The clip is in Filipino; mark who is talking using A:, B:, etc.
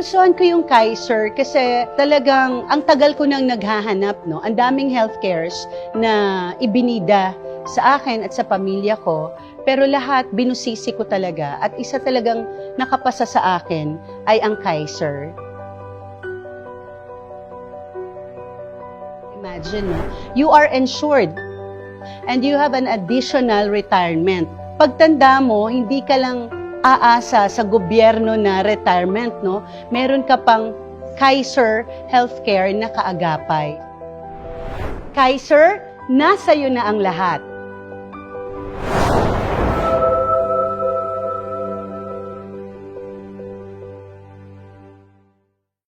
A: Nagustuhan ko yung Kaiser kasi talagang ang tagal ko nang naghahanap, no? Ang daming healthcares na ibinida sa akin at sa pamilya ko, pero lahat binusisi ko talaga at isa talagang nakapasa sa akin ay ang Kaiser. Imagine, no? You are insured and you have an additional retirement. Pagtanda mo, hindi ka lang aasa sa gobyerno na retirement, no? Meron ka pang Kaiser Healthcare na kaagapay. Kaiser, nasa iyo na ang lahat.